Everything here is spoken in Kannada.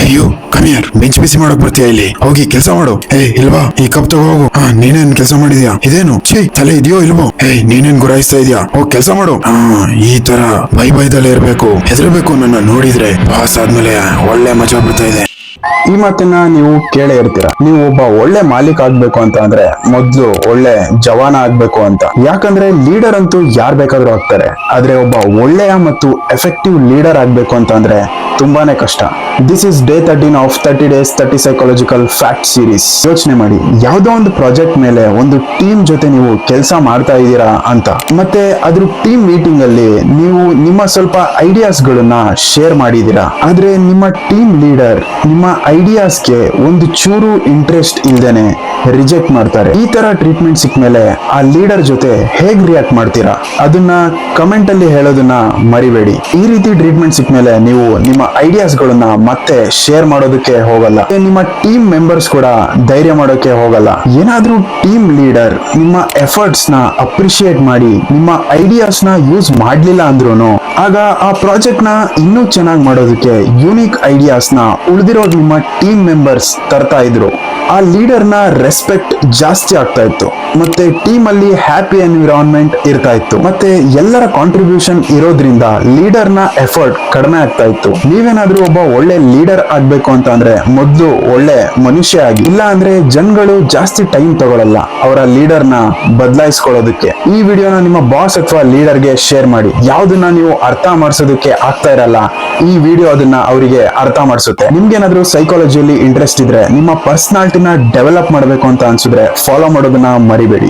ಅಯ್ಯೋ ಕಮಿಯರ್ ಬೆಂಚ್ ಬಿಸಿ ಮಾಡಕ್ ಬರ್ತೀಯಾ ಇಲ್ಲಿ ಹೋಗಿ ಕೆಲಸ ಮಾಡು. ಇಲ್ವಾ ಈ ಕಪ್ ತಗೋ ಹೋಗು. ನೀನೇನ್ ಕೆಲಸ ಮಾಡಿದ್ಯಾ? ಇದೇನು ಛೀ ತಲೆ ಇದೆಯೋ ಇಲ್ವೋ? ನೀನೇನ್ ಗುರಾಯಿಸ್ತಾ ಇದೀಯಾ? ಹೋಗ್ ಕೆಲಸ ಮಾಡು. ಈ ತರ ಬೈದಲ್ಲೇ ಇರ್ಬೇಕು, ಹೆದರ್ಬೇಕು. ನನ್ನ ನೋಡಿದ್ರೆ ಬಾಸ್ ಆದ್ಮೇಲೆ ಒಳ್ಳೆ ಮಜಾ ಬರ್ತಾ ಇದೆ. ಈ ಮಾತನ್ನ ನೀವು ಕೇಳೇ ಇರ್ತೀರಾ. ನೀವು ಒಬ್ಬ ಒಳ್ಳೆ ಮಾಲೀಕ ಆಗ್ಬೇಕು ಅಂತ ಅಂದ್ರೆ ಮೊದ್ಲು ಒಳ್ಳೆ ಜವಾನ ಆಗ್ಬೇಕು ಅಂತ. ಯಾಕಂದ್ರೆ ಲೀಡರ್ ಅಂತೂ ಯಾರ್ ಬೇಕಾದ್ರೂ ಆಗ್ತಾರೆ, ಆದ್ರೆ ಒಬ್ಬ ಒಳ್ಳೆಯ ಮತ್ತು ಎಫೆಕ್ಟಿವ್ ಲೀಡರ್ ಆಗ್ಬೇಕು ಅಂತ ಅಂದ್ರೆ ತುಂಬಾನೇ ಕಷ್ಟ. This is day 13 of 30 days 30 psychological fact series. ಯೋಚನೆ ಮಾಡಿ, ಯಾವ್ದೋ ಒಂದು ಪ್ರಾಜೆಕ್ಟ್ ಮೇಲೆ ಒಂದು ಟೀಮ್ ಜೊತೆ ನೀವು ಕೆಲಸ ಮಾಡ್ತಾ ಇದ್ದೀರಾ ಅಂತ, ಮತ್ತೆ ಅದ್ರ ಟೀಮ್ ಮೀಟಿಂಗ್ ಅಲ್ಲಿ ನೀವು ನಿಮ್ಮ ಸ್ವಲ್ಪ ಐಡಿಯಾಸ್ ಗಳನ್ನ ಶೇರ್ ಮಾಡಿದೀರಾ. ಆದ್ರೆ ನಿಮ್ಮ ಟೀಮ್ ಲೀಡರ್ ನಿಮ್ಮ ಐಡಿಯಾಸ್ಗೆ ಒಂದು ಚೂರು ಇಂಟ್ರೆಸ್ಟ್ ಇಲ್ದೇನೆ ರಿಜೆಕ್ಟ್ ಮಾಡ್ತಾರೆ. ಈ ತರ ಟ್ರೀಟ್ಮೆಂಟ್ ಸಿಕ್ಕ ಮೇಲೆ ಆ ಲೀಡರ್ ಜೊತೆ ಹೇಗ್ ರಿಯಾಕ್ಟ್ ಮಾಡ್ತೀರಾ? ಅದನ್ನ ಕಮೆಂಟ್ ಅಲ್ಲಿ ಹೇಳೋದನ್ನ ಮರಿಬೇಡಿ. ಈ ರೀತಿ ಟ್ರೀಟ್ಮೆಂಟ್ ಸಿಕ್ಕ ಮೇಲೆ ನೀವು ನಿಮ್ಮ ಐಡಿಯಾಸ್ ಗಳನ್ನ ಮತ್ತೆ ಶೇರ್ ಮಾಡೋದಕ್ಕೆ ಹೋಗಲ್ಲ. ನಿಮ್ಮ ಟೀಮ್ ಮೆಂಬರ್ಸ್ ಕೂಡ ಧೈರ್ಯ ಮಾಡೋಕೆ ಹೋಗಲ್ಲ. ಏನಾದ್ರೂ ಟೀಮ್ ಲೀಡರ್ ನಿಮ್ಮ ಎಫರ್ಟ್ಸ್ ನ ಅಪ್ರಿಶಿಯೇಟ್ ಮಾಡಿ ನಿಮ್ಮ ಐಡಿಯಾಸ್ ನ ಯೂಸ್ ಮಾಡ್ಲಿಲ್ಲ ಅಂದ್ರೂ ಆಗ ಆ ಪ್ರಾಜೆಕ್ಟ್ ನ ಇನ್ನೂ ಚೆನ್ನಾಗಿ ಮಾಡೋದಕ್ಕೆ ಯೂನಿಕ್ ಐಡಿಯಾಸ್ ನ ಉಳಿದಿರೋ ನಿಮ್ಮ ಟೀಮ್ ಮೆಂಬರ್ಸ್ ತರ್ತಾ ಇದ್ರು. ಆ ಲೀಡರ್ ನ ರೆಸ್ಪೆಕ್ಟ್ ಜಾಸ್ತಿ ಆಗ್ತಾ ಇತ್ತು, ಮತ್ತೆ ಟೀಮ್ ಅಲ್ಲಿ ಹ್ಯಾಪಿ ಎನ್ವಿರಾನ್ಮೆಂಟ್ ಇರ್ತಾ ಇತ್ತು, ಮತ್ತೆ ಎಲ್ಲರ ಕಾಂಟ್ರಿಬ್ಯೂಷನ್ ಇರೋದ್ರಿಂದ ಲೀಡರ್ ನ ಎಫರ್ಟ್ ಕಡಿಮೆ ಆಗ್ತಾ ಇತ್ತು. ನೀವೇನಾದ್ರೂ ಒಬ್ಬ ಒಳ್ಳೆ ಲೀಡರ್ ಆಗ್ಬೇಕು ಅಂತ ಅಂದ್ರೆ ಮೊದ್ಲು ಒಳ್ಳೆ ಮನುಷ್ಯ ಆಗಿ. ಇಲ್ಲ ಅಂದ್ರೆ ಜನಗಳು ಜಾಸ್ತಿ ಟೈಮ್ ತಗೊಳ್ಳಲ್ಲ ಅವರ ಲೀಡರ್ ನ ಬದಲಾಯಿಸ್ಕೊಳ್ಳೋದಕ್ಕೆ. ಈ ವಿಡಿಯೋನ ನಿಮ್ಮ ಬಾಸ್ ಅಥವಾ ಲೀಡರ್ ಗೆ ಶೇರ್ ಮಾಡಿ. ಯಾವ್ದನ್ನ ನೀವು ಅರ್ಥ ಮಾಡಿಸೋದಕ್ಕೆ ಆಗ್ತಾ ಇರಲ್ಲ, ಈ ವಿಡಿಯೋ ಅದನ್ನ ಅವರಿಗೆ ಅರ್ಥ ಮಾಡಿಸುತ್ತೆ. ನಿಮ್ಗೇನಾದ್ರೂ ಸೈಕಾಲಜಿಯಲ್ಲಿ ಇಂಟ್ರೆಸ್ಟ್ ಇದ್ರೆ, ನಿಮ್ಮ ಪರ್ಸನಾಲಿಟಿನ ಡೆವಲಪ್ ಮಾಡಬೇಕು ಅಂತ ಅನ್ಸಿದ್ರೆ ಫಾಲೋ ಮಾಡೋದನ್ನ ಮರಿಬೇಡಿ.